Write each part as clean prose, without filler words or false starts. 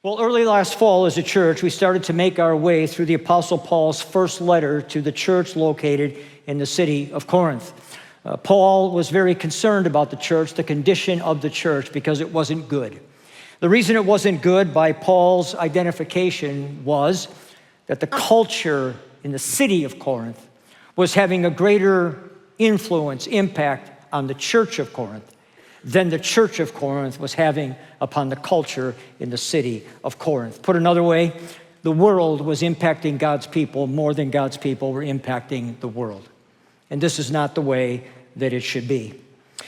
Well, early last fall as a church, we started to make our way through the Apostle Paul's first letter to the church located in the city of Corinth. Paul was very concerned about the church, the condition of the church, because it wasn't good. The reason it wasn't good by Paul's identification was that the culture in the city of Corinth was having a greater influence, impact on the church of Corinth than the church of Corinth was having upon the culture in the city of Corinth. Put another way, the world was impacting God's people more than God's people were impacting the world. And this is not the way that it should be.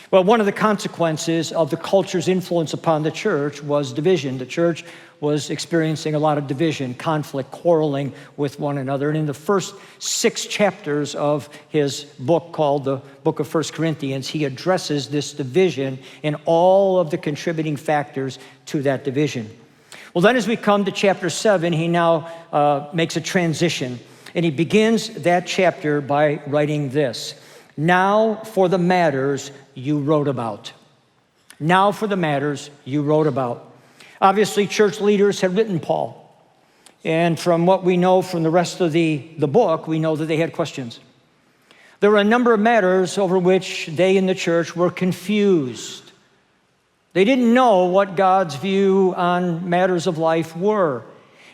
Well, one of the consequences of the culture's influence upon the church was division. The church was experiencing a lot of division, conflict, quarreling with one another. And in the first 6 chapters of his book called the Book of 1 Corinthians, he addresses this division and all of the contributing factors to that division. Well, then as we come to chapter 7, he now makes a transition. And he begins that chapter by writing this: "Now for the matters you wrote about." Now for the matters you wrote about. Obviously, church leaders had written Paul. And from what we know from the rest of the book, we know that they had questions. There were a number of matters over which they in the church were confused. They didn't know what God's view on matters of life were.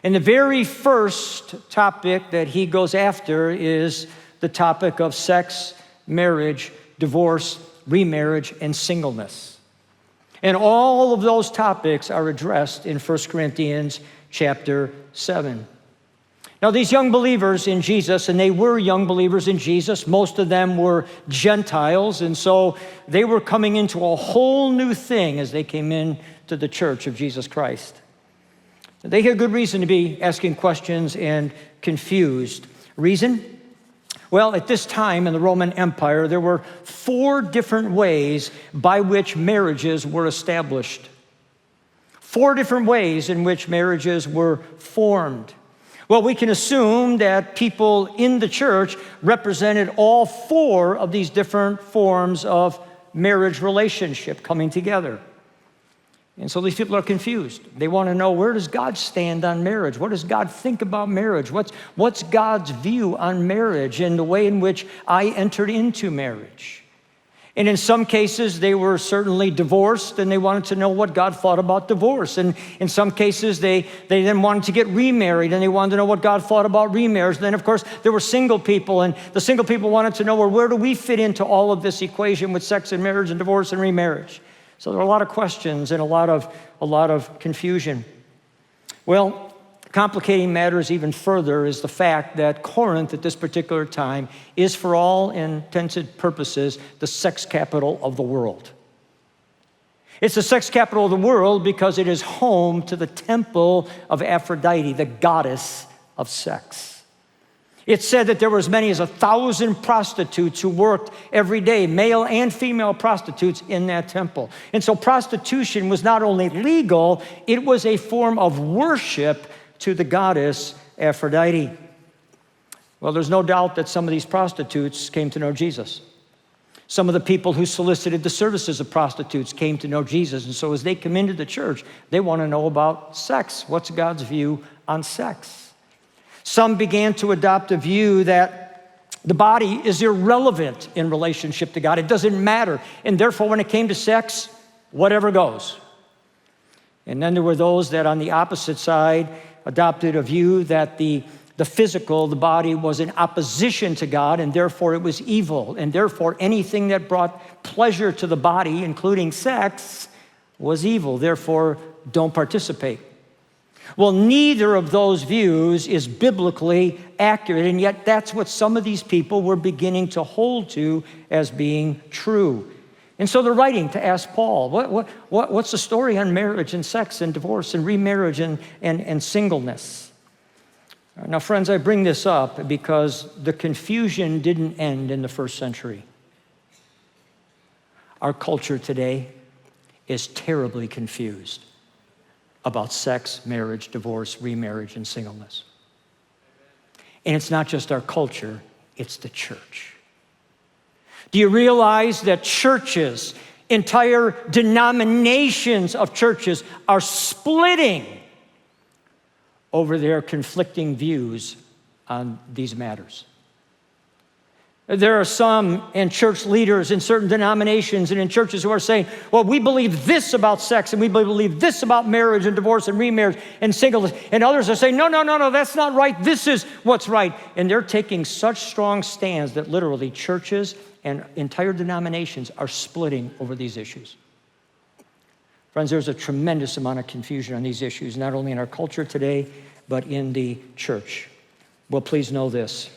And the very first topic that he goes after is the topic of sex, marriage, divorce, remarriage, and singleness. And all of those topics are addressed in 1 Corinthians chapter 7. Now, these young believers in Jesus, and they were young believers in Jesus, most of them were Gentiles, and so they were coming into a whole new thing as they came into the church of Jesus Christ. They had good reason to be asking questions and confused. Reason? Well, at this time in the Roman Empire, there were 4 different ways by which marriages were established. 4 different ways in which marriages were formed. Well, we can assume that people in the church represented all 4 of these different forms of marriage relationship coming together. And so these people are confused. They want to know, where does God stand on marriage? What does God think about marriage? What's God's view on marriage and the way in which I entered into marriage? And in some cases, they were certainly divorced, and they wanted to know what God thought about divorce. And in some cases, they then wanted to get remarried, and they wanted to know what God thought about remarriage. And then, of course, there were single people, and the single people wanted to know, well, where do we fit into all of this equation with sex and marriage and divorce and remarriage? So there are a lot of questions and a lot of confusion. Well, complicating matters even further is the fact that Corinth at this particular time is, for all intents and purposes, the sex capital of the world. It's the sex capital of the world because it is home to the temple of Aphrodite, the goddess of sex. It's said that there were as many as 1,000 prostitutes who worked every day, male and female prostitutes in that temple. And so prostitution was not only legal, it was a form of worship to the goddess Aphrodite. Well, there's no doubt that some of these prostitutes came to know Jesus. Some of the people who solicited the services of prostitutes came to know Jesus. And so as they come into the church, they want to know about sex. What's God's view on sex? Some began to adopt a view that the body is irrelevant in relationship to God. It doesn't matter. And therefore, when it came to sex, whatever goes. And then there were those that on the opposite side adopted a view that the physical, the body, was in opposition to God, and therefore it was evil. And therefore, anything that brought pleasure to the body, including sex, was evil. Therefore, don't participate. Well, neither of those views is biblically accurate, and yet that's what some of these people were beginning to hold to as being true. And so they're writing to ask Paul, what's the story on marriage and sex and divorce and remarriage and singleness? Now, friends, I bring this up because the confusion didn't end in the first century. Our culture today is terribly confused about sex, marriage, divorce, remarriage, and singleness. And it's not just our culture, it's the church. Do you realize that churches, entire denominations of churches, are splitting over their conflicting views on these matters. There are some and church leaders in certain denominations and in churches who are saying, well, we believe this about sex, and we believe this about marriage and divorce and remarriage and singleness. And others are saying, no, that's not right. This is what's right. And they're taking such strong stands that literally churches and entire denominations are splitting over these issues. Friends, there's a tremendous amount of confusion on these issues, not only in our culture today, but in the church. Well, please know this.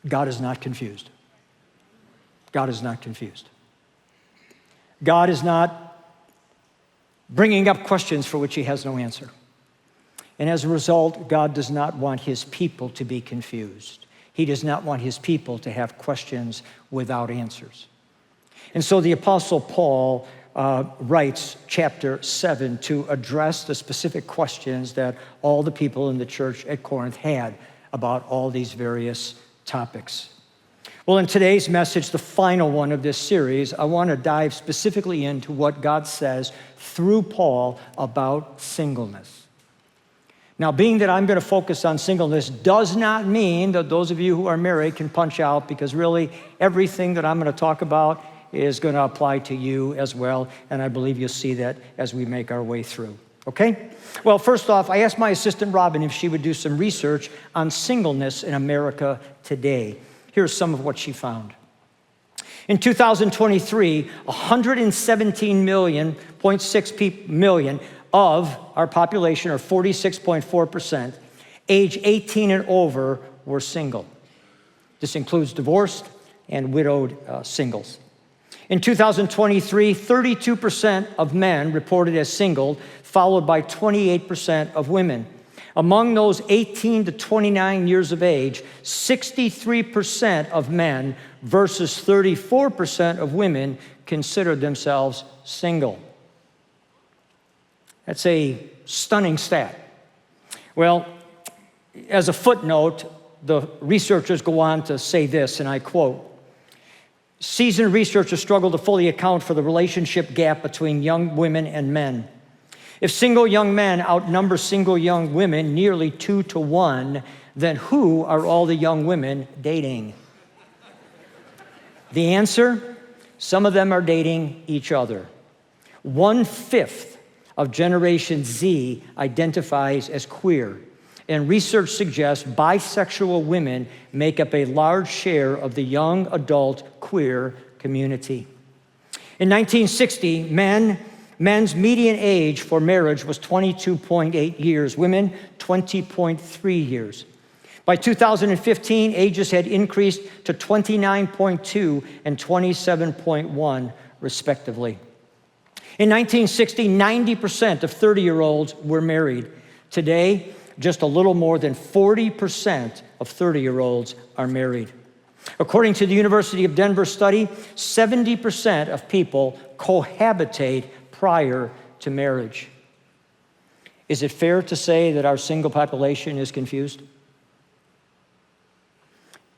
God is not confused. God is not confused. God is not bringing up questions for which he has no answer. And as a result, God does not want his people to be confused. He does not want his people to have questions without answers. And so the Apostle Paul writes chapter 7 to address the specific questions that all the people in the church at Corinth had about all these various topics. Well, in today's message, the final one of this series, I want to dive specifically into what God says through Paul about singleness. Now, being that I'm going to focus on singleness does not mean that those of you who are married can punch out, because really everything that I'm going to talk about is going to apply to you as well, and I believe you'll see that as we make our way through. Okay? Well, first off, I asked my assistant Robin if she would do some research on singleness in America today. Here's some of what she found. In 2023, 117.6 million of our population, or 46.4%, age 18 and over, were single. This includes divorced and widowed singles. In 2023, 32% of men reported as single, followed by 28% of women. Among those 18 to 29 years of age, 63% of men versus 34% of women considered themselves single. That's a stunning stat. Well, as a footnote, the researchers go on to say this, and I quote, "Seasoned researchers struggle to fully account for the relationship gap between young women and men. If single young men outnumber single young women nearly 2 to 1, then who are all the young women dating?" The answer, some of them are dating each other. 1/5 of Generation Z identifies as queer, and research suggests bisexual women make up a large share of the young adult queer community. In 1960, men's median age for marriage was 22.8 years, women 20.3 years. By 2015, ages had increased to 29.2 and 27.1, respectively. In 1960, 90% of 30-year-olds were married. Today, just a little more than 40% of 30-year-olds are married. According to the University of Denver study, 70% of people cohabitate prior to marriage. Is it fair to say that our single population is confused?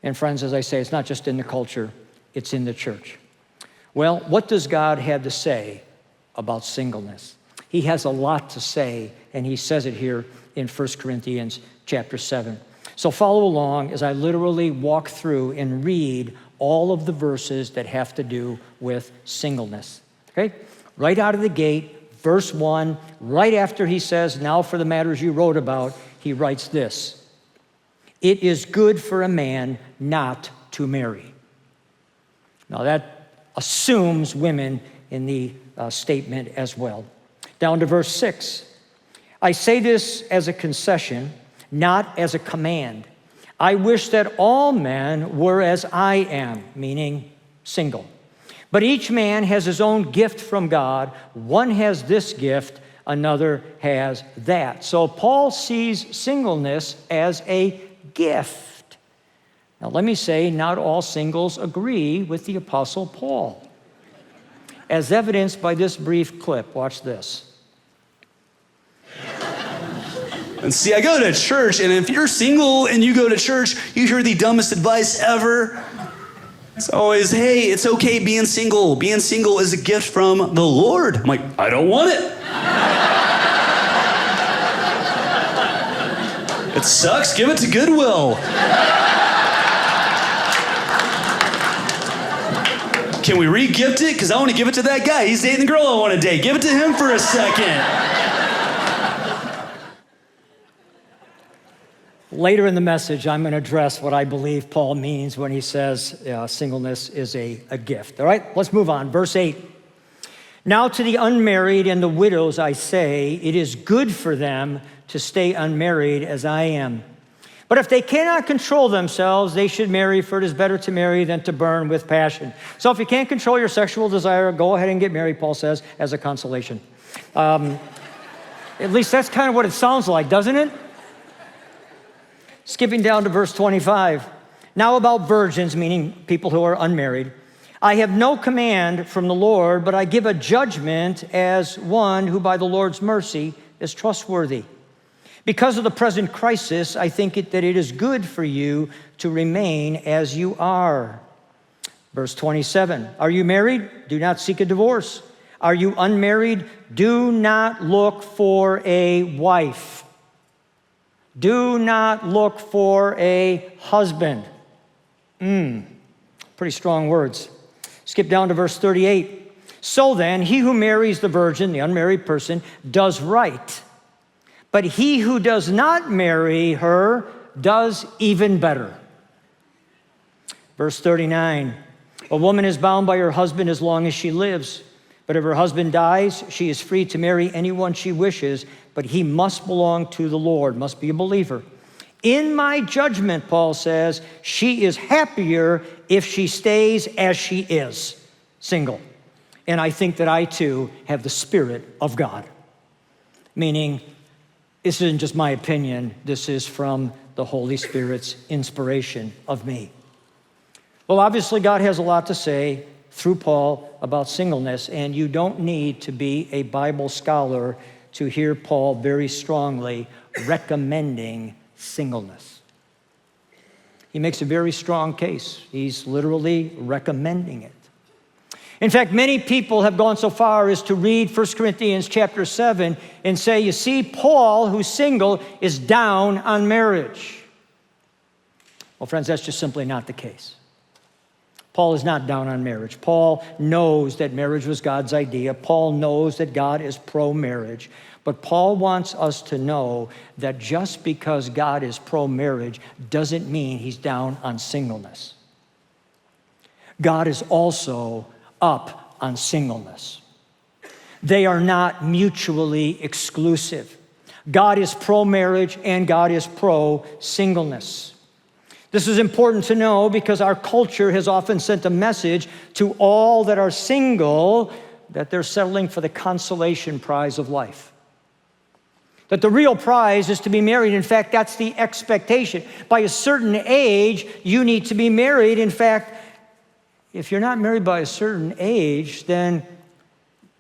And friends, as I say, it's not just in the culture, it's in the church. Well, what does God have to say about singleness? He has a lot to say, and he says it here in 1 Corinthians chapter 7. So follow along as I literally walk through and read all of the verses that have to do with singleness. Okay? Right out of the gate, verse 1, right after he says, "Now for the matters you wrote about," he writes this: "It is good for a man not to marry." Now that assumes women in the statement as well. Down to verse 6. "I say this as a concession, not as a command. I wish that all men were as I am," meaning single. "But each man has his own gift from God. One has this gift, another has that." So Paul sees singleness as a gift. Now let me say, not all singles agree with the Apostle Paul, as evidenced by this brief clip. Watch this. And see, I go to church, and if you're single and you go to church, you hear the dumbest advice ever. It's always, "Hey, it's okay being single. Being single is a gift from the Lord." I'm like, I don't want it. It sucks. Give it to Goodwill. Can we re-gift it? Because I want to give it to that guy. He's dating the girl I want to date. Give it to him for a second. Later in the message, I'm going to address what I believe Paul means when he says singleness is a gift. All right, let's move on. Verse 8. Now to the unmarried and the widows I say, it is good for them to stay unmarried as I am. But if they cannot control themselves, they should marry, for it is better to marry than to burn with passion. So if you can't control your sexual desire, go ahead and get married, Paul says, as a consolation. At least that's kind of what it sounds like, doesn't it? Skipping down to verse 25. Now about virgins, meaning people who are unmarried, I have no command from the Lord, but I give a judgment as one who by the Lord's mercy is trustworthy. Because of the present crisis, I think that it is good for you to remain as you are. Verse 27, are you married? Do not seek a divorce. Are you unmarried? Do not look for a wife. Do not look for a husband. Pretty strong words. Skip down to verse 38. So then, he who marries the virgin, the unmarried person, does right. But he who does not marry her does even better. Verse 39, a woman is bound by her husband as long as she lives. But if her husband dies, she is free to marry anyone she wishes, but he must belong to the Lord, must be a believer. In my judgment, Paul says, she is happier if she stays as she is, single. And I think that I too have the Spirit of God, meaning this isn't just my opinion, this is from the Holy Spirit's inspiration of me. Well, obviously God has a lot to say through Paul about singleness, and you don't need to be a Bible scholar to hear Paul very strongly recommending singleness. He makes a very strong case. He's literally recommending it. In fact, many people have gone so far as to read 1 Corinthians chapter 7 and say, you see, Paul, who's single, is down on marriage. Well, friends, that's just simply not the case. Paul is not down on marriage. Paul knows that marriage was God's idea. Paul knows that God is pro-marriage. But Paul wants us to know that just because God is pro-marriage doesn't mean he's down on singleness. God is also up on singleness. They are not mutually exclusive. God is pro-marriage and God is pro-singleness. This is important to know because our culture has often sent a message to all that are single that they're settling for the consolation prize of life. That the real prize is to be married. In fact, that's the expectation. By a certain age, you need to be married. In fact, if you're not married by a certain age, then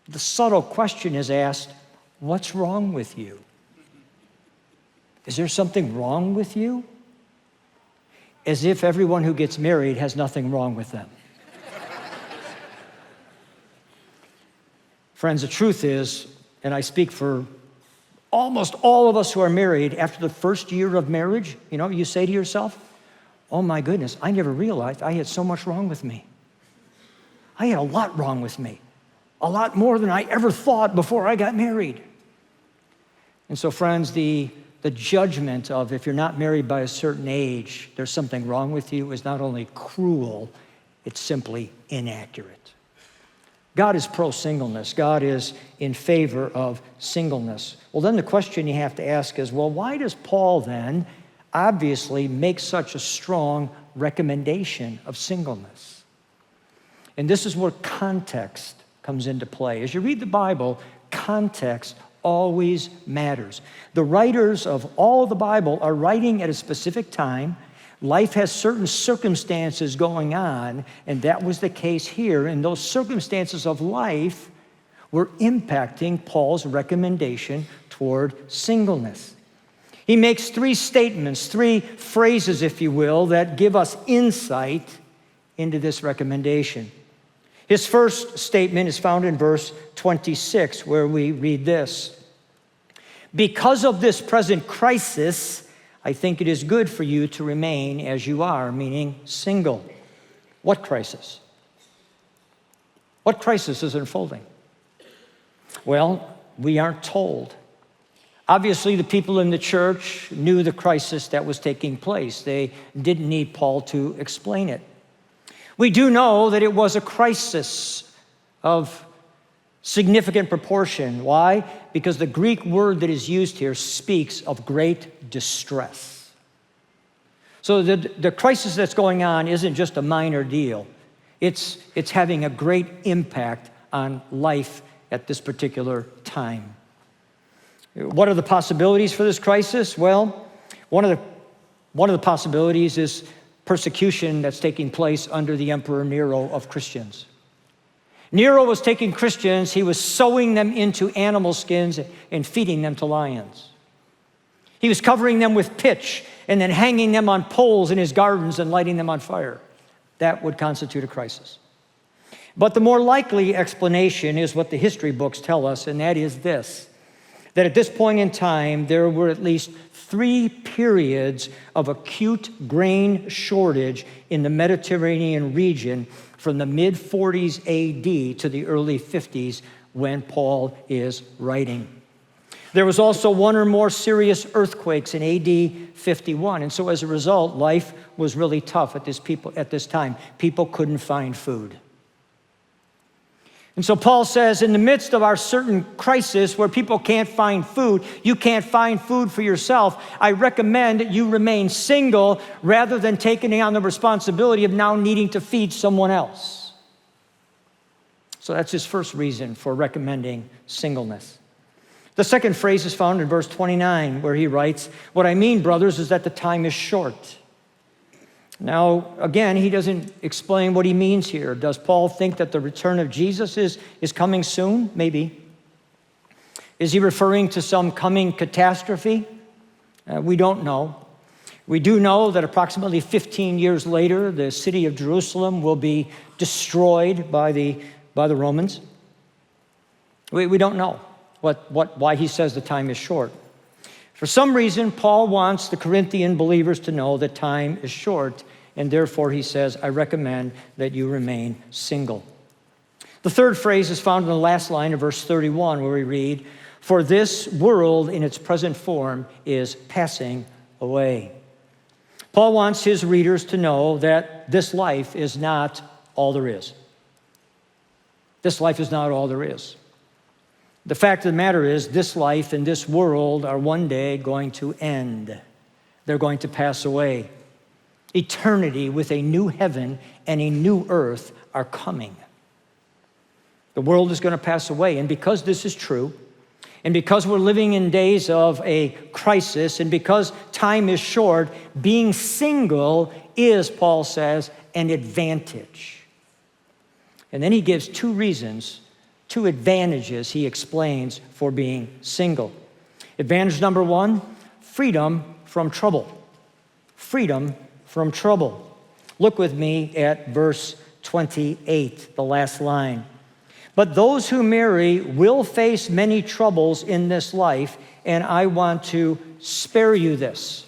the subtle question is asked, what's wrong with you? Is there something wrong with you? As if everyone who gets married has nothing wrong with them. Friends, the truth is, and I speak for almost all of us who are married, after the first year of marriage, you say to yourself, oh my goodness, I never realized I had so much wrong with me. I had a lot wrong with me, a lot more than I ever thought before I got married. And so, friends, the judgment of if you're not married by a certain age, there's something wrong with you is not only cruel, it's simply inaccurate. God is pro-singleness. God is in favor of singleness. Well, then the question you have to ask is, well, why does Paul then obviously make such a strong recommendation of singleness? And this is where context comes into play. As you read the Bible, context always matters. The writers of all the Bible are writing at a specific time. Life has certain circumstances going on, and that was the case here. And those circumstances of life were impacting Paul's recommendation toward singleness. He makes three statements, three phrases, if you will, that give us insight into this recommendation. His first statement is found in verse 26, where we read this. Because of this present crisis, I think it is good for you to remain as you are, meaning single. What crisis? What crisis is unfolding? Well, we aren't told. Obviously, the people in the church knew the crisis that was taking place. They didn't need Paul to explain it. We do know that it was a crisis of significant proportion. Why? Because the Greek word that is used here speaks of great distress. So the crisis that's going on isn't just a minor deal. It's having a great impact on life at this particular time. What are the possibilities for this crisis? Well, one of the possibilities is persecution that's taking place under the Emperor Nero of Christians. Nero was taking Christians, he was sewing them into animal skins and feeding them to lions. He was covering them with pitch and then hanging them on poles in his gardens and lighting them on fire. That would constitute a crisis. But the more likely explanation is what the history books tell us, and that is this: that at this point in time, there were at least 3 periods of acute grain shortage in the Mediterranean region from the mid-40s AD to the early 50s when Paul is writing. There was also 1 or more serious earthquakes in AD 51, and so as a result, life was really tough at this time. People couldn't find food. And so Paul says, in the midst of our certain crisis where people can't find food, you can't find food for yourself, I recommend that you remain single rather than taking on the responsibility of now needing to feed someone else. So that's his first reason for recommending singleness. The second phrase is found in verse 29, where he writes, "What I mean, brothers, is that the time is short." Now, again, he doesn't explain what he means here. Does Paul think that the return of Jesus is coming soon? Maybe. Is he referring to some coming catastrophe? We don't know. We do know that approximately 15 years later, the city of Jerusalem will be destroyed by the Romans. We don't know why he says the time is short. For some reason, Paul wants the Corinthian believers to know that time is short, and therefore he says, I recommend that you remain single. The third phrase is found in the last line of verse 31, where we read, "For this world in its present form is passing away." Paul wants his readers to know that this life is not all there is. This life is not all there is. The fact of the matter is, this life and this world are one day going to end. They're going to pass away. Eternity with a new heaven and a new earth are coming. The world is going to pass away. And because this is true, and because we're living in days of a crisis, and because time is short, being single is, Paul says, an advantage. And then he gives 2 reasons, 2 advantages he explains for being single. Advantage number 1, freedom from trouble. Freedom from trouble. Look with me at verse 28, the last line. "But those who marry will face many troubles in this life, and I want to spare you this."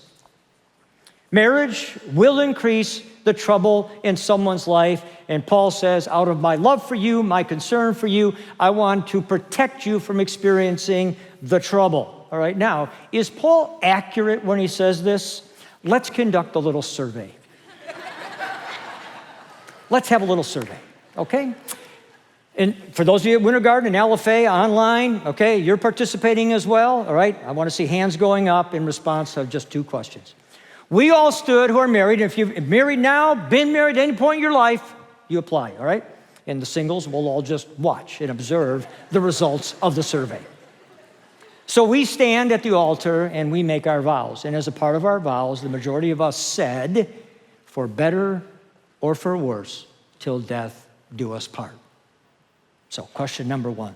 Marriage will increase the trouble in someone's life, and Paul says, out of my love for you, my concern for you, I want to protect you from experiencing the trouble. All right, now, is Paul accurate when he says this? Let's conduct a little survey. Let's have a little survey, okay? And for those of you at Winter Garden and LFA online, okay, you're participating as well, all right? I want to see hands going up in response to just 2 questions. We all stood who are married. If you're married now, been married at any point in your life, you apply, all right? And the singles will all just watch and observe the results of the survey. So we stand at the altar and we make our vows. And as a part of our vows, the majority of us said, for better or for worse, till death do us part. So question number 1.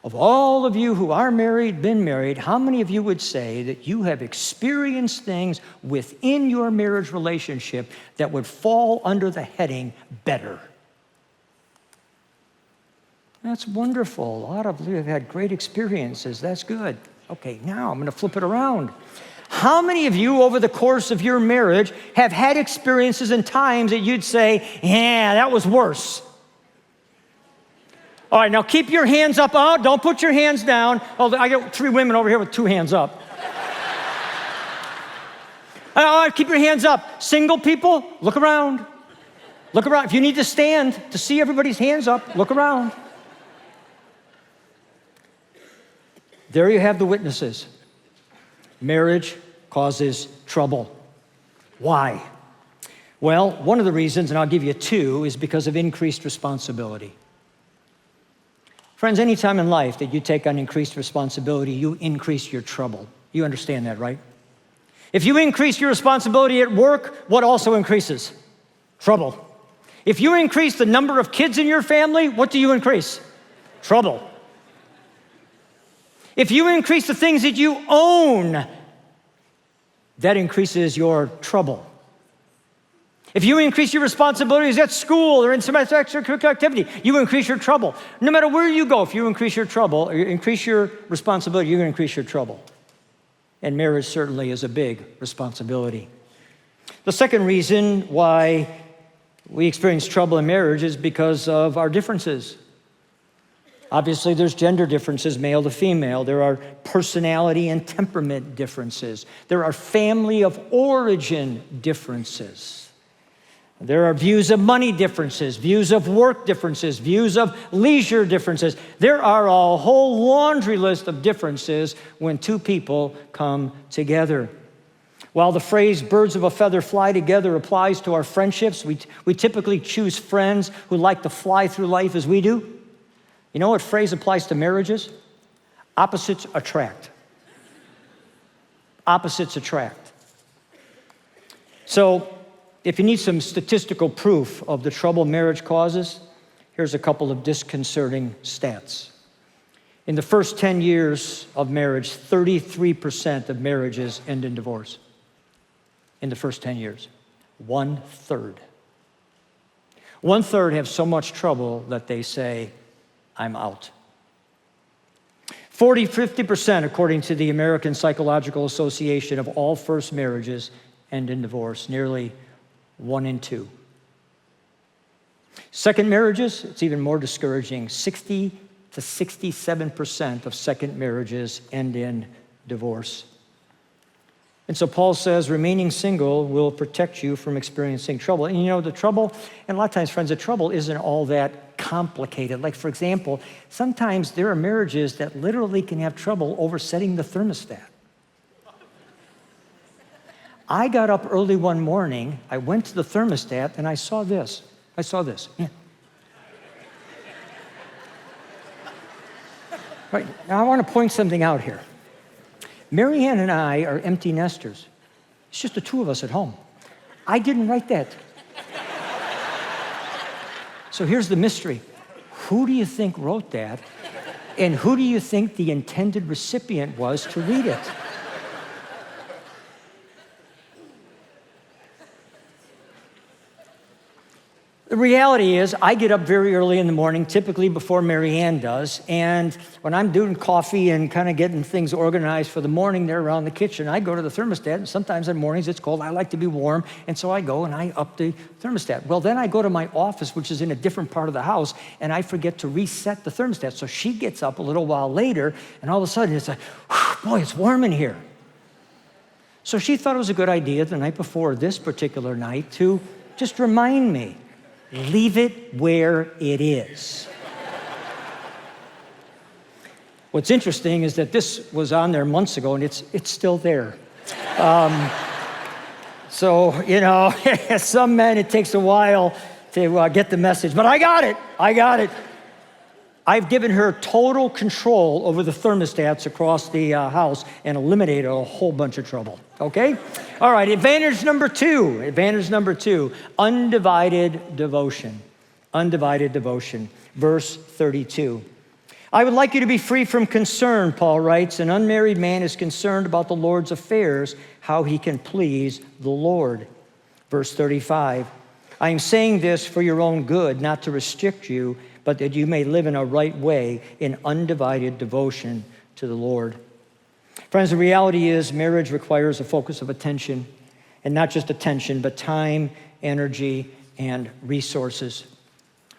Of all of you who are married, been married, how many of you would say that you have experienced things within your marriage relationship that would fall under the heading better? That's wonderful. A lot of you have had great experiences. That's good. Okay, now I'm going to flip it around. How many of you over the course of your marriage have had experiences and times that you'd say, yeah, that was worse? All right, now keep your hands up. Oh, don't put your hands down. Oh, I got 3 women over here with 2 hands up. All right, keep your hands up. Single people, look around. Look around. If you need to stand to see everybody's hands up, look around. There you have the witnesses. Marriage causes trouble. Why? Well, one of the reasons, and I'll give you 2, is because of increased responsibility. Friends, any time in life that you take on increased responsibility, you increase your trouble. You understand that, right? If you increase your responsibility at work, what also increases? Trouble. If you increase the number of kids in your family, what do you increase? Trouble. If you increase the things that you own, that increases your trouble. If you increase your responsibilities at school or in some extracurricular activity, you increase your trouble. No matter where you go, if you increase your trouble, or you increase your responsibility, you're going to increase your trouble. And marriage certainly is a big responsibility. The second reason why we experience trouble in marriage is because of our differences. Obviously, there's gender differences, male to female. There are personality and temperament differences. There are family of origin differences. There are views of money differences, views of work differences, views of leisure differences. There are a whole laundry list of differences when 2 people come together. While the phrase birds of a feather fly together applies to our friendships, we typically choose friends who like to fly through life as we do. You know what phrase applies to marriages? Opposites attract. Opposites attract. So, if you need some statistical proof of the trouble marriage causes, here's a couple of disconcerting stats. In the first 10 years of marriage, 33% of marriages end in divorce. In the first 10 years, 1/3. 1/3 have so much trouble that they say, I'm out. 50%, according to the American Psychological Association, of all first marriages end in divorce, nearly 1 in 2. Second marriages, it's even more discouraging. 60 to 67% of second marriages end in divorce. And so Paul says remaining single will protect you from experiencing trouble. And you know, the trouble, and a lot of times, friends, the trouble isn't all that complicated. Like, for example, sometimes there are marriages that literally can have trouble over setting the thermostat. I got up early one morning, I went to the thermostat, and I saw this. Yeah. Right, now I want to point something out here. Mary Ann and I are empty nesters. It's just the 2 of us at home. I didn't write that. So here's the mystery. Who do you think wrote that? And who do you think the intended recipient was to read it? The reality is, I get up very early in the morning, typically before Mary Ann does, and when I'm doing coffee and kind of getting things organized for the morning there around the kitchen, I go to the thermostat, and sometimes in mornings it's cold. I like to be warm, and so I go and I up the thermostat. Well, then I go to my office, which is in a different part of the house, and I forget to reset the thermostat. So she gets up a little while later, and all of a sudden it's like, boy, it's warm in here. So she thought it was a good idea the night before this particular night to just remind me. Leave it where it is. What's interesting is that this was on there months ago, and it's still there. So, you know, some men, it takes a while to get the message, but I got it. I've given her total control over the thermostats across the house and eliminated a whole bunch of trouble, okay? All right, advantage number two, undivided devotion. Undivided devotion, verse 32. I would like you to be free from concern, Paul writes. An unmarried man is concerned about the Lord's affairs, how he can please the Lord. Verse 35, I am saying this for your own good, not to restrict you, but that you may live in a right way in undivided devotion to the Lord. Friends, the reality is marriage requires a focus of attention, and not just attention, but time, energy, and resources.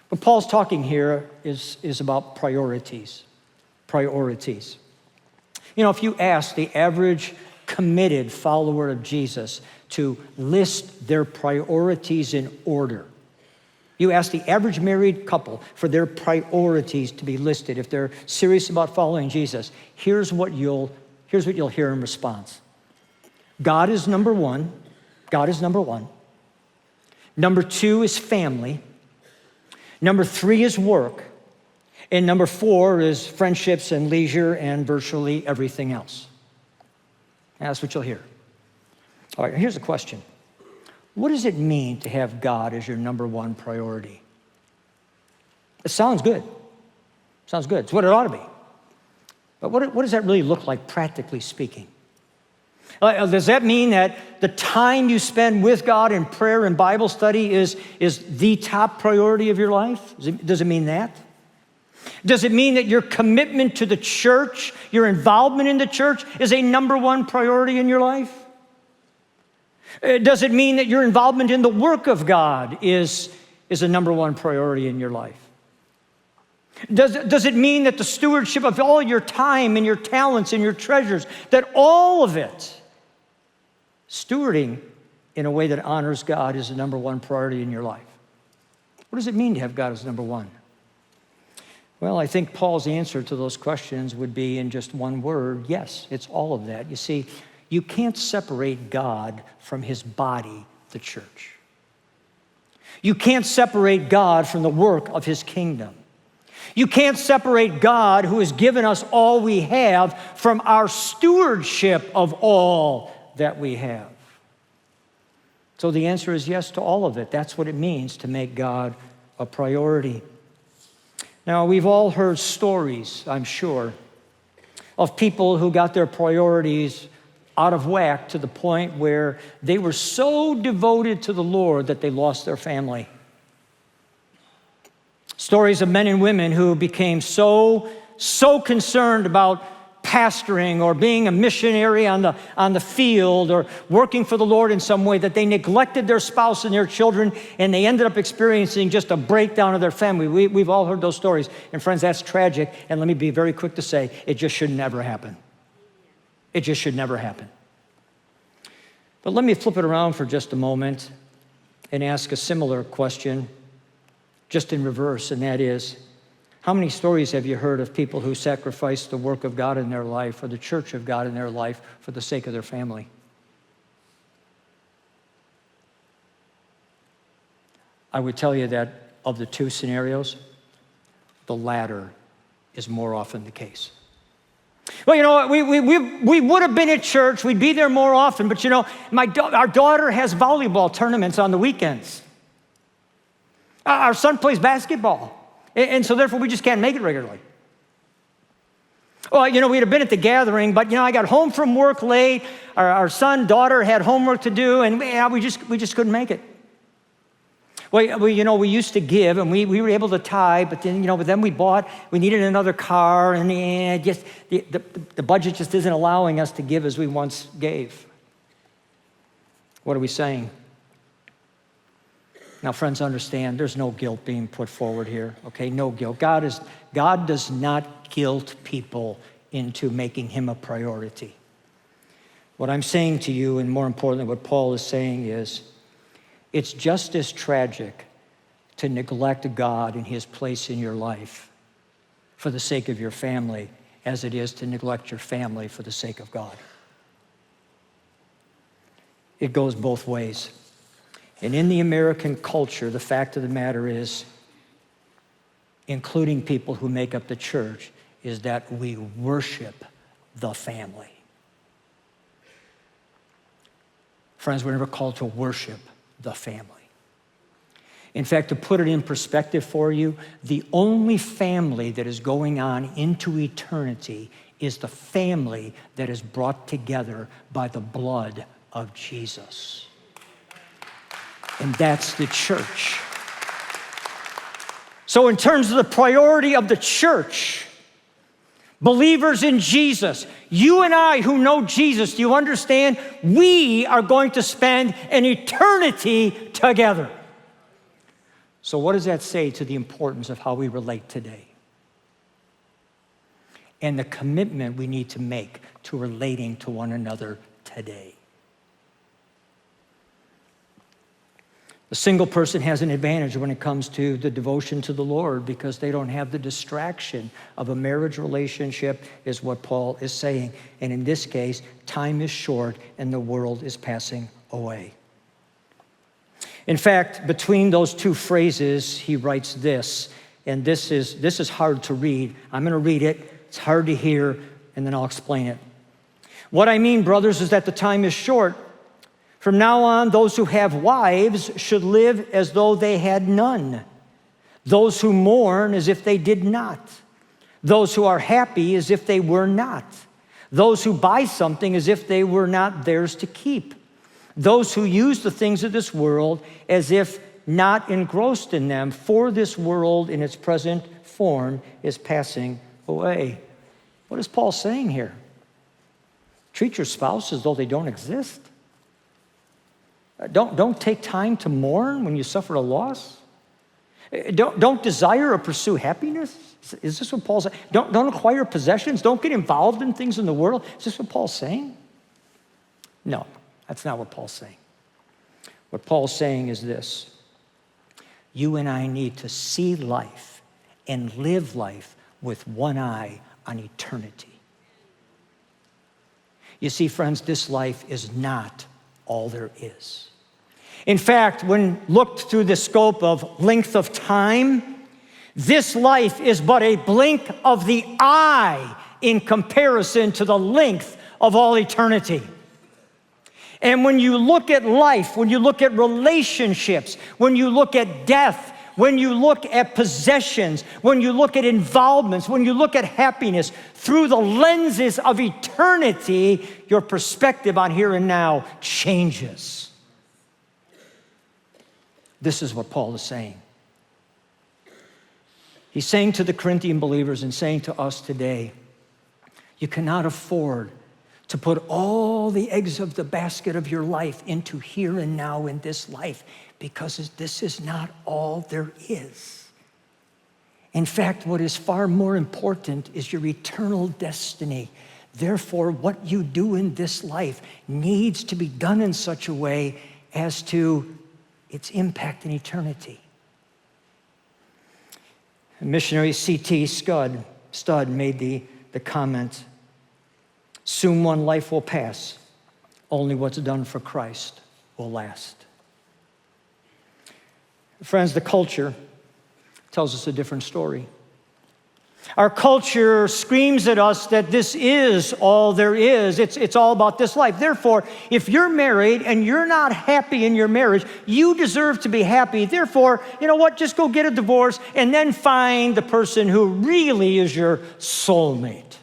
What Paul's talking here is about priorities. Priorities. You know, if you ask the average committed follower of Jesus to list their priorities in order, you ask the average married couple for their priorities to be listed, if they're serious about following Jesus, here's what you'll hear in response. God is number one. God is number one. Number two is family. Number three is work. And number four is friendships and leisure and virtually everything else. That's what you'll hear. All right, here's a question. What does it mean to have God as your number one priority? It sounds good. Sounds good. It's what it ought to be. But what does that really look like, practically speaking? Does that mean that the time you spend with God in prayer and Bible study is the top priority of your life? Does it mean that? Does it mean that your commitment to the church, your involvement in the church, is a number one priority in your life? Does it mean that your involvement in the work of God is a number one priority in your life? Does it mean that the stewardship of all your time and your talents and your treasures, that all of it, stewarding in a way that honors God, is the number one priority in your life? What does it mean to have God as number one? Well, I think Paul's answer to those questions would be in just one word: yes, it's all of that. You see, you can't separate God from his body, the church. You can't separate God from the work of his kingdom. You can't separate God, who has given us all we have, from our stewardship of all that we have. So the answer is yes to all of it. That's what it means to make God a priority. Now, we've all heard stories, I'm sure, of people who got their priorities out of whack to the point where they were so devoted to the Lord that they lost their family. Stories of men and women who became so concerned about pastoring or being a missionary on the field or working for the Lord in some way that they neglected their spouse and their children, and they ended up experiencing just a breakdown of their family. We've all heard those stories. And friends, that's tragic. And let me be very quick to say, it just should never happen. It just should never happen. But let me flip it around for just a moment and ask a similar question, just in reverse, and that is, how many stories have you heard of people who sacrificed the work of God in their life or the church of God in their life for the sake of their family? I would tell you that of the two scenarios, the latter is more often the case. Well, you know, we would have been at church, we'd be there more often, but you know, our daughter has volleyball tournaments on the weekends. Our son plays basketball. And so therefore, we just can't make it regularly. Well, you know, we'd have been at the gathering, but, you know, I got home from work late. Our son, daughter had homework to do, and we just couldn't make it. Well, you know, we used to give, and we were able to tithe, but then, you know, we needed another car, and the budget just isn't allowing us to give as we once gave. What are we saying? Now, friends, understand there's no guilt being put forward here, okay? No guilt. God does not guilt people into making him a priority. What I'm saying to you, and more importantly, what Paul is saying is, it's just as tragic to neglect God and his place in your life for the sake of your family as it is to neglect your family for the sake of God. It goes both ways. And in the American culture, the fact of the matter is, including people who make up the church, is that we worship the family. Friends, we're never called to worship the family. In fact, to put it in perspective for you, the only family that is going on into eternity is the family that is brought together by the blood of Jesus. And that's the church. So in terms of the priority of the church, Believers in Jesus, you and I who know Jesus, do you understand? We are going to spend an eternity together. So what does that say to the importance of how we relate today? And the commitment we need to make to relating to one another today. The single person has an advantage when it comes to the devotion to the Lord because they don't have the distraction of a marriage relationship, is what Paul is saying. And in this case, time is short and the world is passing away. In fact, between those two phrases, he writes this, and this is hard to read. I'm going to read it. It's hard to hear, and then I'll explain it. What I mean, brothers, is that the time is short. From now on, those who have wives should live as though they had none. Those who mourn as if they did not. Those who are happy as if they were not. Those who buy something as if they were not theirs to keep. Those who use the things of this world as if not engrossed in them, for this world in its present form is passing away. What is Paul saying here? Treat your spouse as though they don't exist. Don't take time to mourn when you suffer a loss. Don't desire or pursue happiness. Is this what Paul's saying? Don't acquire possessions. Don't get involved in things in the world. Is this what Paul's saying? No, that's not what Paul's saying. What Paul's saying is this. You and I need to see life and live life with one eye on eternity. You see, friends, this life is not all there is. In fact, when looked through the scope of length of time, this life is but a blink of the eye in comparison to the length of all eternity. And when you look at life, when you look at relationships, when you look at death, when you look at possessions, when you look at involvements, when you look at happiness, through the lenses of eternity, your perspective on here and now changes. This is what Paul is saying. He's saying to the Corinthian believers and saying to us today, you cannot afford to put all the eggs of the basket of your life into here and now in this life, because this is not all there is. In fact, what is far more important is your eternal destiny. Therefore, what you do in this life needs to be done in such a way as to its impact in eternity. Missionary C.T. Studd made the comment, soon one life will pass, only what's done for Christ will last. Friends, the culture tells us a different story. Our culture screams at us that this is all there is. It's all about this life. Therefore, if you're married and you're not happy in your marriage, you deserve to be happy. Therefore, you know what? Just go get a divorce and then find the person who really is your soulmate.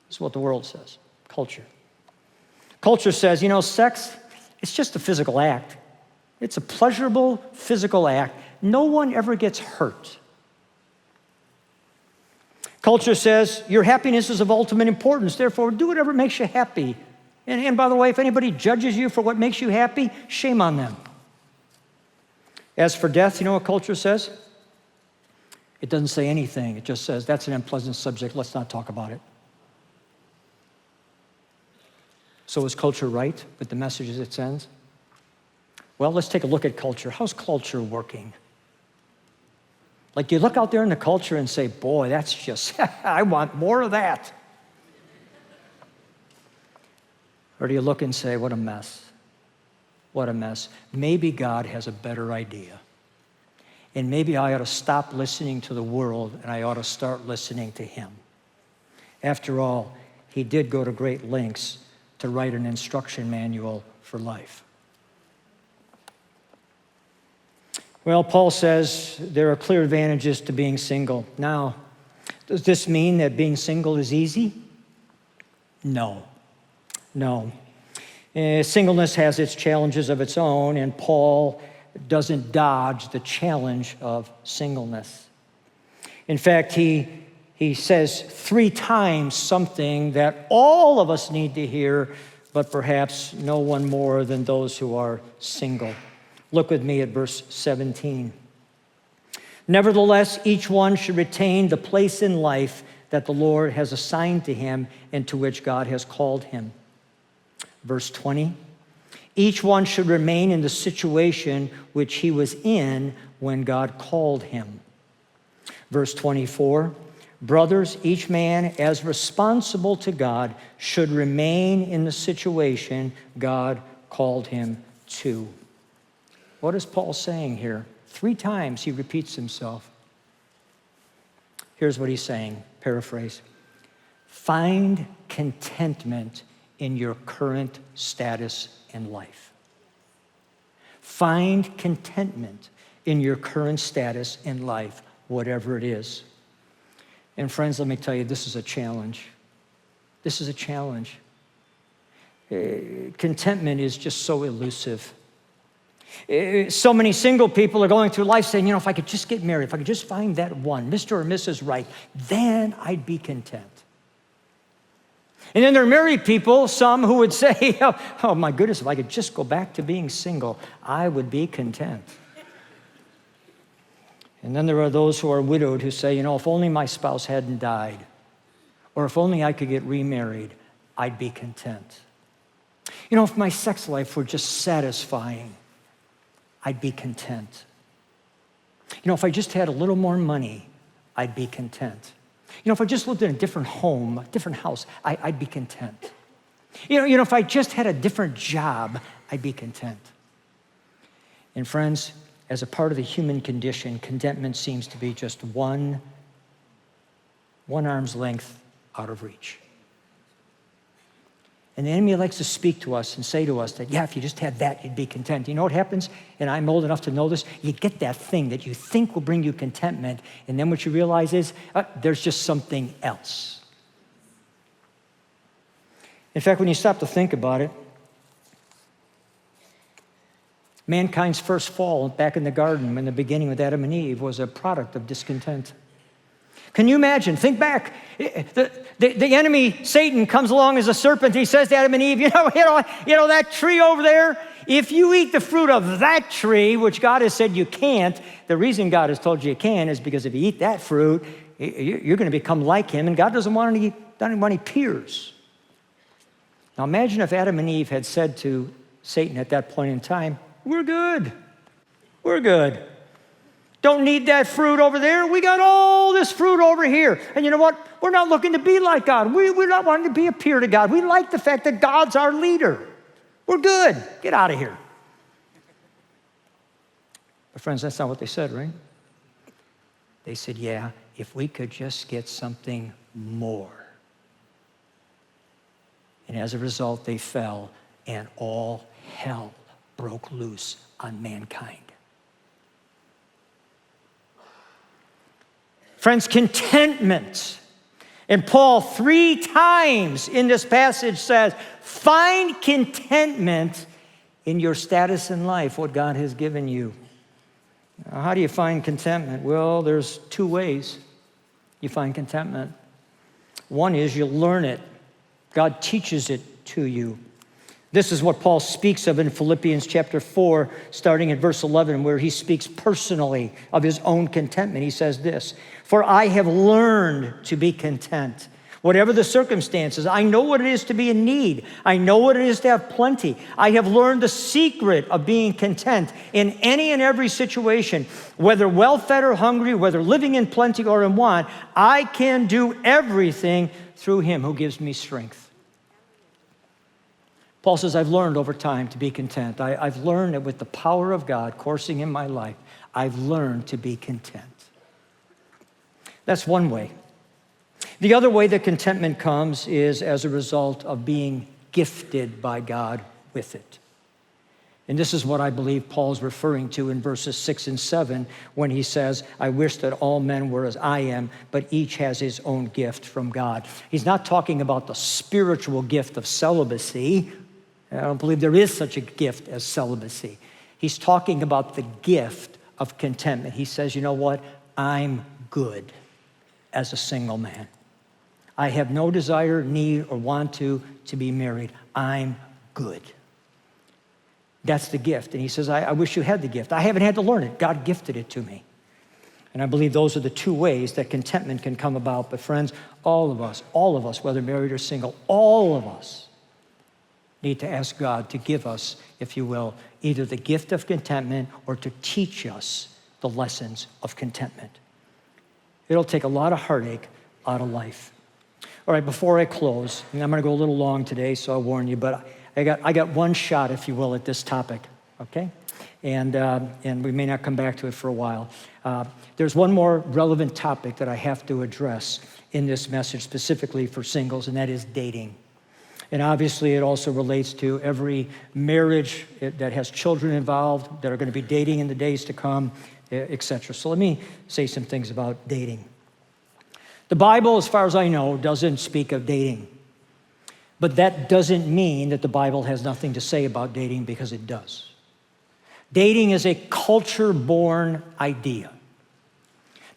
That's what the world says, culture. Culture says, sex, it's just a physical act. It's a pleasurable physical act. No one ever gets hurt. Culture says your happiness is of ultimate importance. Therefore, do whatever makes you happy. And by the way, if anybody judges you for what makes you happy, shame on them. As for death, you know what culture says? It doesn't say anything. It just says, that's an unpleasant subject. Let's not talk about it. So is culture right with the messages it sends? Well, let's take a look at culture. How's culture working? Like, you look out there in the culture and say, boy, that's just, I want more of that. Or do you look and say, what a mess? What a mess. Maybe God has a better idea. And maybe I ought to stop listening to the world and I ought to start listening to him. After all, he did go to great lengths to write an instruction manual for life. Well, Paul says there are clear advantages to being single. Now, does this mean that being single is easy? No. Singleness has its challenges of its own, and Paul doesn't dodge the challenge of singleness. In fact, he he says 3 times something that all of us need to hear, but perhaps no one more than those who are single. Look with me at verse 17. Nevertheless, each one should retain the place in life that the Lord has assigned to him and to which God has called him. Verse 20. Each one should remain in the situation which he was in when God called him. Verse 24. Brothers, each man as responsible to God should remain in the situation God called him to. What is Paul saying here? 3 times he repeats himself. Here's what he's saying, paraphrase. Find contentment in your current status in life. Find contentment in your current status in life, whatever it is. And friends, let me tell you, this is a challenge. This is a challenge. Contentment is just so elusive. So many single people are going through life saying, if I could just get married, if I could just find that one, Mr. or Mrs. Right, then I'd be content. And then there are married people, some who would say, oh my goodness, if I could just go back to being single, I would be content. And then there are those who are widowed who say, if only my spouse hadn't died, or if only I could get remarried, I'd be content. If my sex life were just satisfying, I'd be content. If I just had a little more money, I'd be content. If I just lived in a different home, a different house, I'd be content. If I just had a different job, I'd be content. And friends, as a part of the human condition, contentment seems to be just one arm's length out of reach. And the enemy likes to speak to us and say to us that, if you just had that, you'd be content. You know what happens? And I'm old enough to know this. You get that thing that you think will bring you contentment, and then what you realize is there's just something else. In fact, when you stop to think about it, mankind's first fall back in the garden in the beginning with Adam and Eve was a product of discontent. Can you imagine? Think back. The enemy, Satan, comes along as a serpent. He says to Adam and Eve, you know that tree over there? If you eat the fruit of that tree, which God has said you can't, the reason God has told you can't is because if you eat that fruit, you're going to become like him, and God doesn't want any peers. Now imagine if Adam and Eve had said to Satan at that point in time, we're good. We're good. Don't need that fruit over there. We got all this fruit over here. And you know what? We're not looking to be like God. We're not wanting to be a peer to God. We like the fact that God's our leader. We're good. Get out of here. But friends, that's not what they said, right? They said, if we could just get something more. And as a result, they fell, and all hell broke loose on mankind. Friends, contentment. And Paul 3 times in this passage says, find contentment in your status in life, what God has given you. Now, how do you find contentment? Well, there's 2 ways you find contentment. One is you learn it. God teaches it to you. This is what Paul speaks of in Philippians chapter 4, starting at verse 11, where he speaks personally of his own contentment. He says this, for I have learned to be content. Whatever the circumstances, I know what it is to be in need. I know what it is to have plenty. I have learned the secret of being content in any and every situation, whether well-fed or hungry, whether living in plenty or in want. I can do everything through him who gives me strength. Paul says, I've learned over time to be content. I've learned that with the power of God coursing in my life, I've learned to be content. That's one way. The other way that contentment comes is as a result of being gifted by God with it. And this is what I believe Paul's referring to in verses 6 and 7 when he says, I wish that all men were as I am, but each has his own gift from God. He's not talking about the spiritual gift of celibacy. I don't believe there is such a gift as celibacy. He's talking about the gift of contentment. He says, you know what? I'm good. as a single man. I have no desire, need, or want to be married. I'm good. That's the gift. And he says, I wish you had the gift. I haven't had to learn it. God gifted it to me. And I believe those are the two ways that contentment can come about. But friends, all of us, whether married or single, all of us need to ask God to give us, if you will, either the gift of contentment or to teach us the lessons of contentment. It'll take a lot of heartache out of life. All right, before I close, and I'm going to go a little long today, so I'll warn you, but I got one shot, if you will, at this topic, okay? And we may not come back to it for a while. There's one more relevant topic that I have to address in this message specifically for singles, and that is dating. And obviously it also relates to every marriage that has children involved that are going to be dating in the days to come, etc. So let me say some things about dating. The Bible, as far as I know, doesn't speak of dating. But that doesn't mean that the Bible has nothing to say about dating, because it does. Dating is a culture-born idea.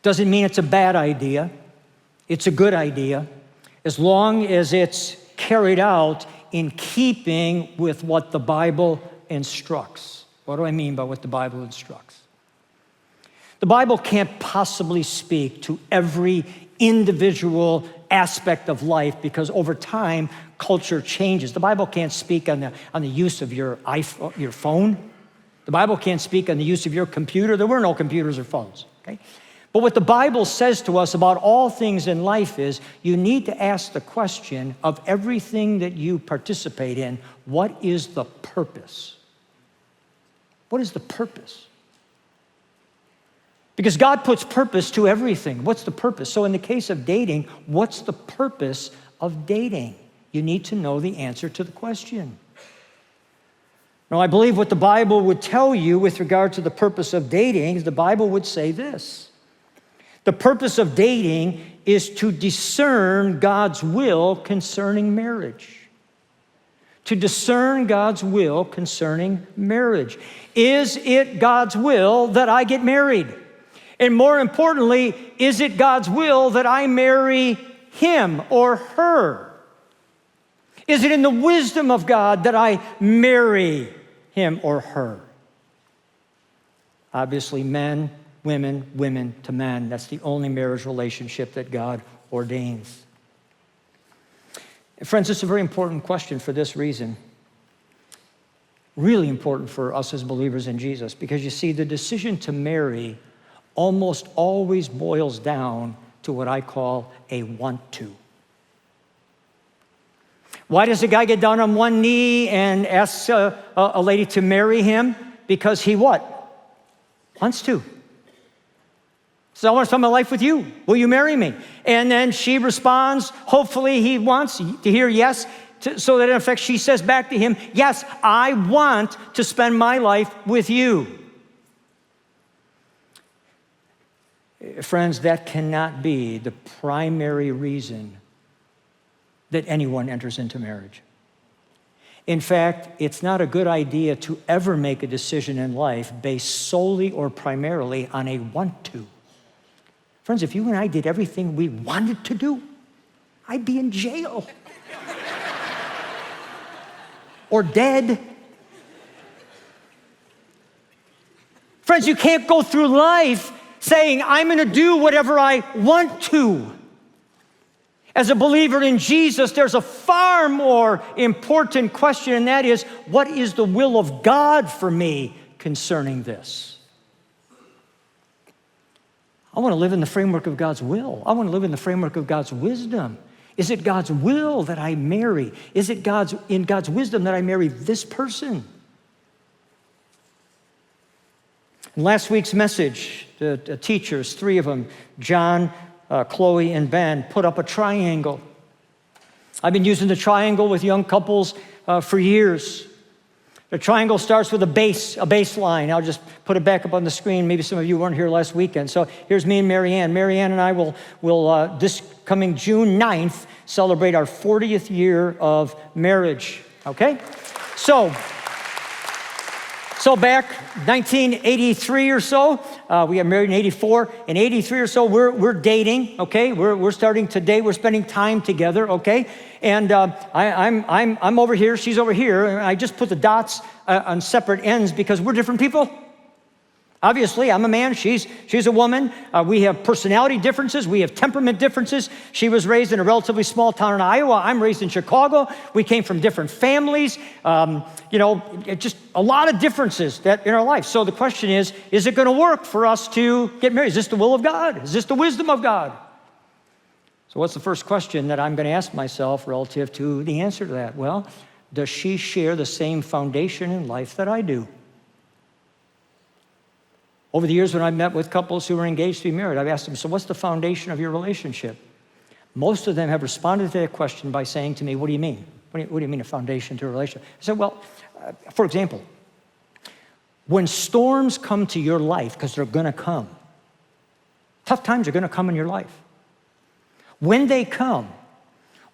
Doesn't mean it's a bad idea. It's a good idea, as long as it's carried out in keeping with what the Bible instructs. What do I mean by what the Bible instructs? The Bible can't possibly speak to every individual aspect of life, because over time, culture changes. The Bible can't speak on the use of your iPhone, your phone. The Bible can't speak on the use of your computer. There were no computers or phones, okay? But what the Bible says to us about all things in life is you need to ask the question of everything that you participate in, what is the purpose? What is the purpose? Because God puts purpose to everything. What's the purpose? So in the case of dating, what's the purpose of dating? You need to know the answer to the question. Now, I believe what the Bible would tell you with regard to the purpose of dating is the Bible would say this. The purpose of dating is to discern God's will concerning marriage. To discern God's will concerning marriage. Is it God's will that I get married? And more importantly, is it God's will that I marry him or her? Is it in the wisdom of God that I marry him or her? Obviously, men, women, women to men. That's the only marriage relationship that God ordains. And friends, it's a very important question for this reason. Really important for us as believers in Jesus, because you see, the decision to marry almost always boils down to what I call a want to. Why does a guy get down on one knee and asks a lady to marry him? Because he what? Wants to. So I want to spend my life with you. Will you marry me? And then she responds, hopefully he wants to hear yes, so that in effect she says back to him, yes, I want to spend my life with you. Friends, that cannot be the primary reason that anyone enters into marriage. In fact, it's not a good idea to ever make a decision in life based solely or primarily on a want to. Friends, if you and I did everything we wanted to do, I'd be in jail. Or dead. Friends, you can't go through life saying, I'm going to do whatever I want to. As a believer in Jesus, there's a far more important question, and that is, what is the will of God for me concerning this? I want to live in the framework of God's will. I want to live in the framework of God's wisdom. Is it God's will that I marry? Is it in God's wisdom that I marry this person? In last week's message, the teachers, 3 of them, John, Chloe, and Ben, put up a triangle. I've been using the triangle with young couples for years. The triangle starts with a baseline. I'll just put it back up on the screen. Maybe some of you weren't here last weekend. So here's me and Marianne. Marianne and I will this coming June 9th, celebrate our 40th year of marriage, okay? So So back 1983 or so, we got married in 84. In 83 or so, we're dating, okay? We're starting to date. We're spending time together, okay? And I'm over here, she's over here, and I just put the dots on separate ends because we're different people. Obviously, I'm a man, she's a woman. We have personality differences, we have temperament differences. She was raised in a relatively small town in Iowa. I'm raised in Chicago. We came from different families. Just a lot of differences that in our life. So the question is it going to work for us to get married? Is this the will of God? Is this the wisdom of God? So what's the first question that I'm going to ask myself relative to the answer to that? Well, does she share the same foundation in life that I do? Over the years when I've met with couples who are engaged to be married, I've asked them, so what's the foundation of your relationship? Most of them have responded to that question by saying to me, what do you mean? What do you mean a foundation to a relationship? I said, well, for example, when storms come to your life, because they're going to come, tough times are going to come in your life. When they come,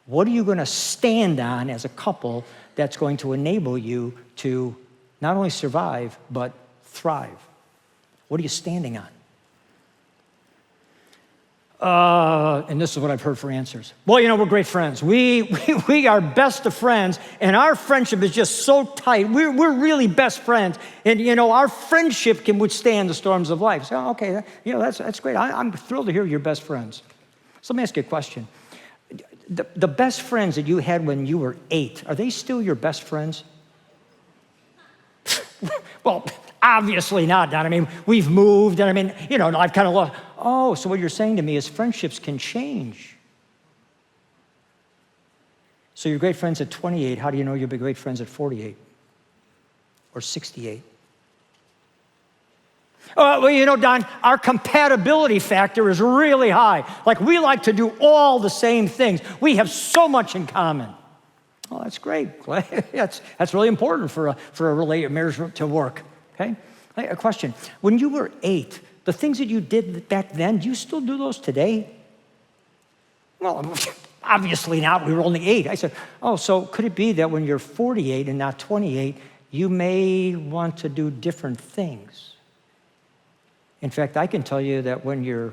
what are you going to stand on as a couple that's going to enable you to not only survive, but thrive? What are you standing on? And this is what I've heard for answers. Well, we're great friends. We are best of friends, and our friendship is just so tight. We're really best friends, and our friendship can withstand the storms of life. So, okay, that's great. I'm thrilled to hear you're best friends. So let me ask you a question. The best friends that you had when you were 8, are they still your best friends? Well, obviously not, Don. I mean, we've moved, and I've kind of lost. Oh, so what you're saying to me is friendships can change. So you're great friends at 28. How do you know you'll be great friends at 48 or 68? Well, Don, our compatibility factor is really high. Like, we like to do all the same things. We have so much in common. Oh, that's great. That's really important for a marriage to work. Okay? A question. When you were 8, the things that you did back then, do you still do those today? Well, obviously not. We were only 8. I said, oh, so could it be that when you're 48 and not 28, you may want to do different things? In fact, I can tell you that when you're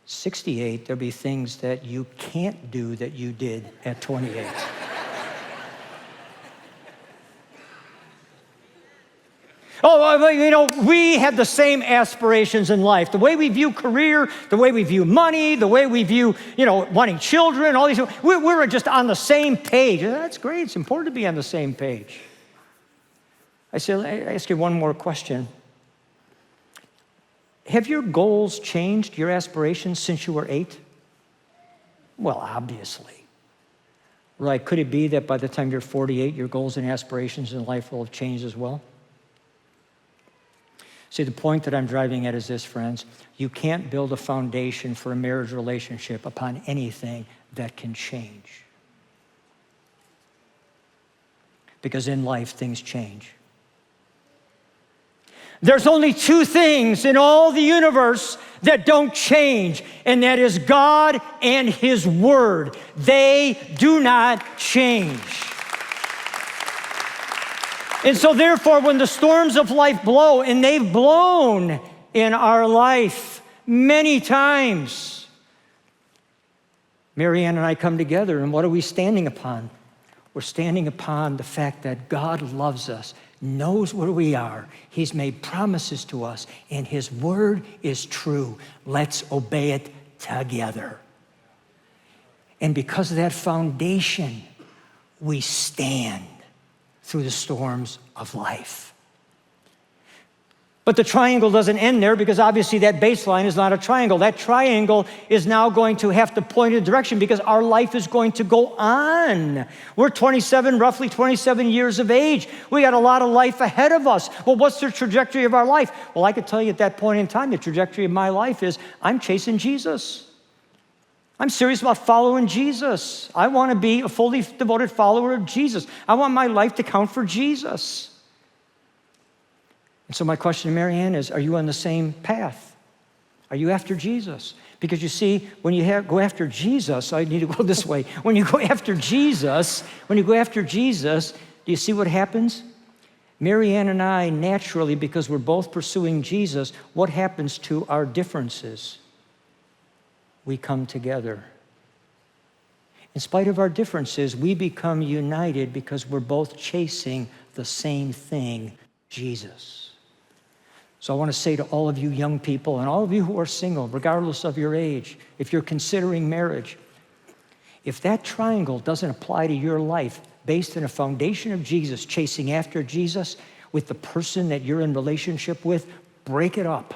68, there'll be things that you can't do that you did at 28. Oh, we have the same aspirations in life. The way we view career, the way we view money, the way we view, wanting children, all these, we're just on the same page. And that's great. It's important to be on the same page. I ask you one more question. Have your goals changed, your aspirations, since you were 8? Well, obviously. Right, could it be that by the time you're 48, your goals and aspirations in life will have changed as well? See, the point that I'm driving at is this, friends. You can't build a foundation for a marriage relationship upon anything that can change. Because in life, things change. There's only 2 things in all the universe that don't change, and that is God and His Word. They do not change. And so therefore, when the storms of life blow, and they've blown in our life many times, Marianne and I come together, and what are we standing upon? We're standing upon the fact that God loves us, knows where we are. He's made promises to us, and His Word is true. Let's obey it together. And because of that foundation, we stand through the storms of life. But the triangle doesn't end there, because obviously that baseline is not a triangle. That triangle is now going to have to point in a direction, because our life is going to go on. We're roughly 27 years of age. We got a lot of life ahead of us. Well, what's the trajectory of our life? Well, I could tell you at that point in time, the trajectory of my life is I'm chasing Jesus. I'm serious about following Jesus. I want to be a fully devoted follower of Jesus. I want my life to count for Jesus. And so my question to Marianne is, are you on the same path? Are you after Jesus? Because you see, when you go after Jesus, I need to go this way. When you go after Jesus, do you see what happens? Mary Ann and I, naturally, because we're both pursuing Jesus, what happens to our differences? We come together. In spite of our differences, we become united because we're both chasing the same thing, Jesus. So I want to say to all of you young people and all of you who are single, regardless of your age, if you're considering marriage, if that triangle doesn't apply to your life based on a foundation of Jesus, chasing after Jesus with the person that you're in relationship with, break it up.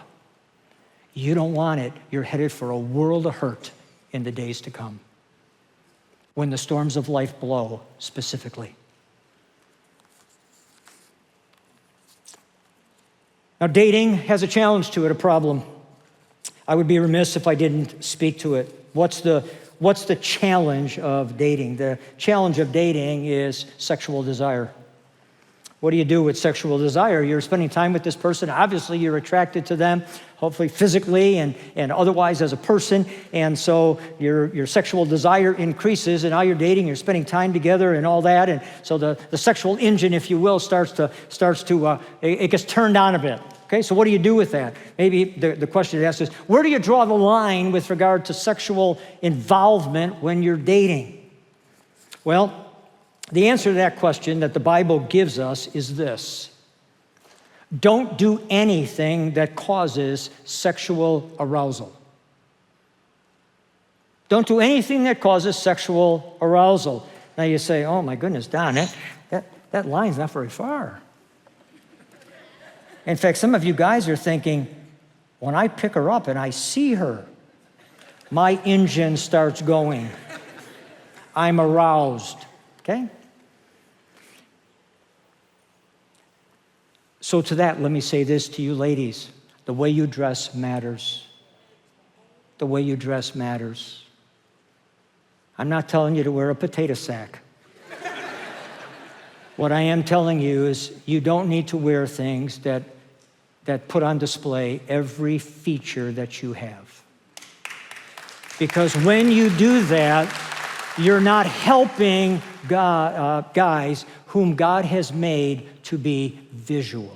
You don't want it. You're headed for a world of hurt in the days to come, when the storms of life blow specifically. Now, dating has a challenge to it, a problem. I would be remiss if I didn't speak to it. What's the challenge of dating? The challenge of dating is sexual desire. What do you do with sexual desire? You're spending time with this person. Obviously, you're attracted to them, hopefully physically and otherwise as a person. And so your sexual desire increases, and now you're dating, you're spending time together and all that. And so the sexual engine, if you will, it gets turned on a bit. Okay, so what do you do with that? Maybe the question it asks is, where do you draw the line with regard to sexual involvement when you're dating? Well, the answer to that question that the Bible gives us is this: don't do anything that causes sexual arousal. Don't do anything that causes sexual arousal. Now you say, oh my goodness, Don, that line's not very far. In fact, some of you guys are thinking, when I pick her up and I see her, my engine starts going. I'm aroused, okay? So to that, let me say this to you ladies. The way you dress matters. The way you dress matters. I'm not telling you to wear a potato sack. What I am telling you is you don't need to wear things that put on display every feature that you have. Because when you do that, you're not helping guys whom God has made to be visual.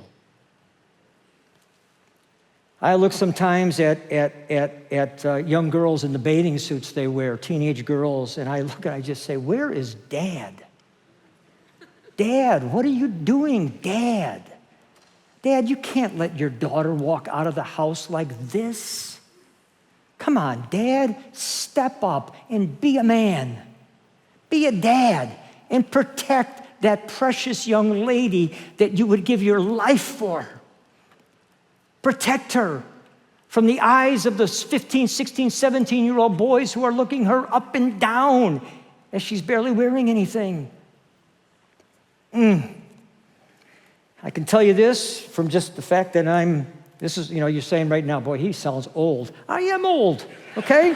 I look sometimes at young girls in the bathing suits they wear, teenage girls, and I look and I just say, where is Dad? Dad, what are you doing, Dad? Dad, you can't let your daughter walk out of the house like this. Come on, Dad, step up and be a man. Be a dad and protect that precious young lady that you would give your life for. Protect her from the eyes of the 15, 16, 17-year-old boys who are looking her up and down as she's barely wearing anything. I can tell you this from just the fact that you're saying right now, boy, he sounds old. I am old, okay?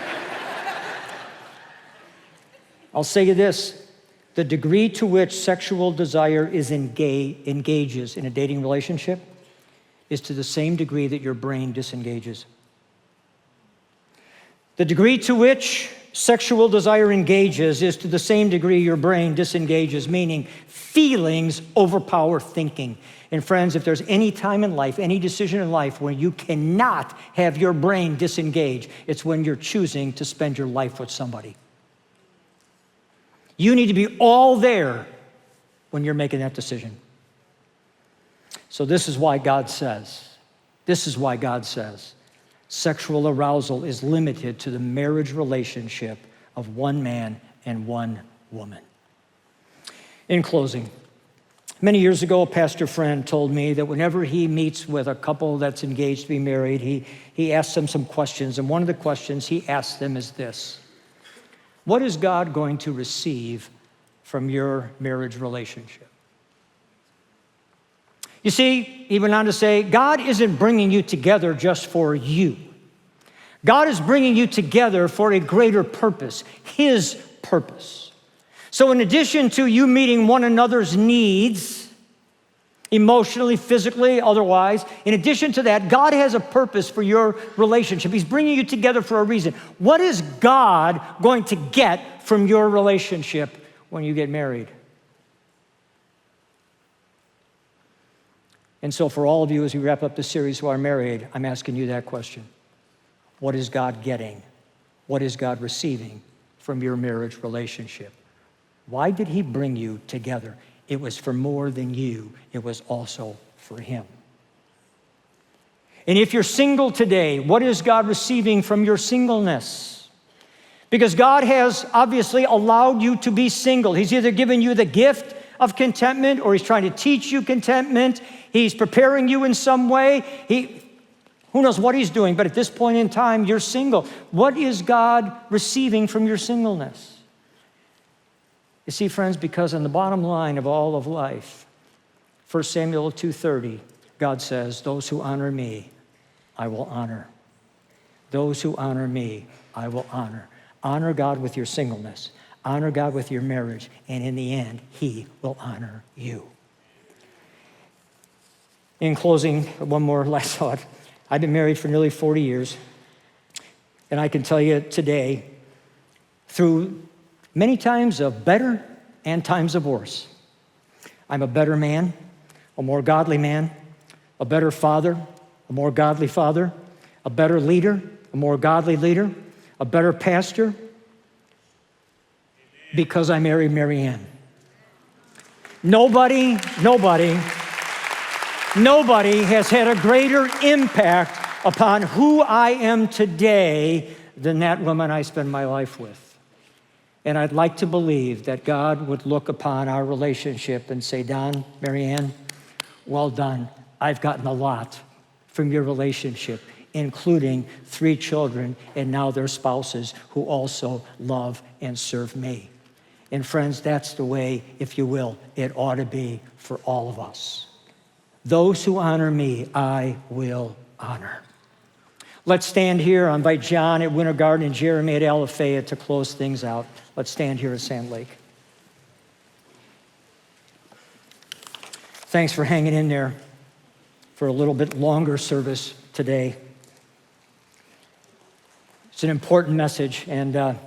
I'll say you this, the degree to which sexual desire engages in a dating relationship is to the same degree that your brain disengages. The degree to which sexual desire engages is to the same degree your brain disengages, meaning feelings overpower thinking. And friends, if there's any time in life, any decision in life where you cannot have your brain disengage, it's when you're choosing to spend your life with somebody. You need to be all there when you're making that decision. So this is why God says, sexual arousal is limited to the marriage relationship of one man and one woman. In closing, many years ago, a pastor friend told me that whenever he meets with a couple that's engaged to be married, he asks them some questions, and one of the questions he asks them is this: what is God going to receive from your marriage relationship? You see, he went on to say, God isn't bringing you together just for you. God is bringing you together for a greater purpose, his purpose. So in addition to you meeting one another's needs, emotionally, physically, otherwise, in addition to that, God has a purpose for your relationship. He's bringing you together for a reason. What is God going to get from your relationship when you get married? And so for all of you, as we wrap up the series who are married, I'm asking you that question. What is God getting? What is God receiving from your marriage relationship? Why did he bring you together? It was for more than you. It was also for him. And if you're single today, what is God receiving from your singleness? Because God has obviously allowed you to be single. He's either given you the gift of contentment or he's trying to teach you contentment. He's preparing you in some way. Who knows what he's doing, but at this point in time, you're single. What is God receiving from your singleness? You see, friends, because on the bottom line of all of life, 1 Samuel 2:30, God says, those who honor me, I will honor. Those who honor me, I will honor. Honor God with your singleness. Honor God with your marriage. And in the end, he will honor you. In closing, one more last thought. I've been married for nearly 40 years. And I can tell you today, through many times of better and times of worse, I'm a better man, a more godly man, a better father, a more godly father, a better leader, a more godly leader, a better pastor, because I married Mary Ann. Nobody has had a greater impact upon who I am today than that woman I spend my life with. And I'd like to believe that God would look upon our relationship and say, Don, Mary Ann, well done. I've gotten a lot from your relationship, including 3 children and now their spouses who also love and serve me. And friends, that's the way, if you will, it ought to be for all of us. Those who honor me, I will honor. Let's stand here. I invite John at Winter Garden and Jeremy at Alafaya to close things out. Let's stand here at Sand Lake. Thanks for hanging in there for a little bit longer service today. It's an important message, and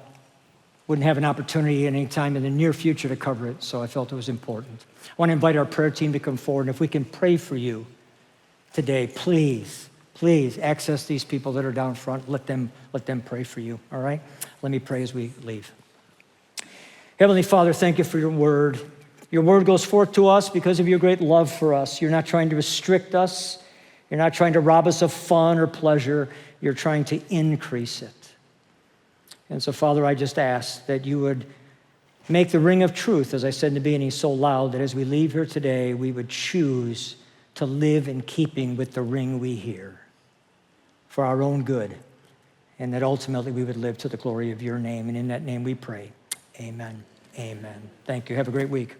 wouldn't have an opportunity any time in the near future to cover it, so I felt it was important. I want to invite our prayer team to come forward, and if we can pray for you today, please access these people that are down front. Let them pray for you, all right? Let me pray as we leave. Heavenly Father, thank you for your word. Your word goes forth to us because of your great love for us. You're not trying to restrict us. You're not trying to rob us of fun or pleasure. You're trying to increase it. And so, Father, I just ask that you would make the ring of truth, as I said in the beginning, so loud that as we leave here today, we would choose to live in keeping with the ring we hear for our own good, and that ultimately we would live to the glory of your name. And in that name we pray. Amen. Amen. Thank you. Have a great week.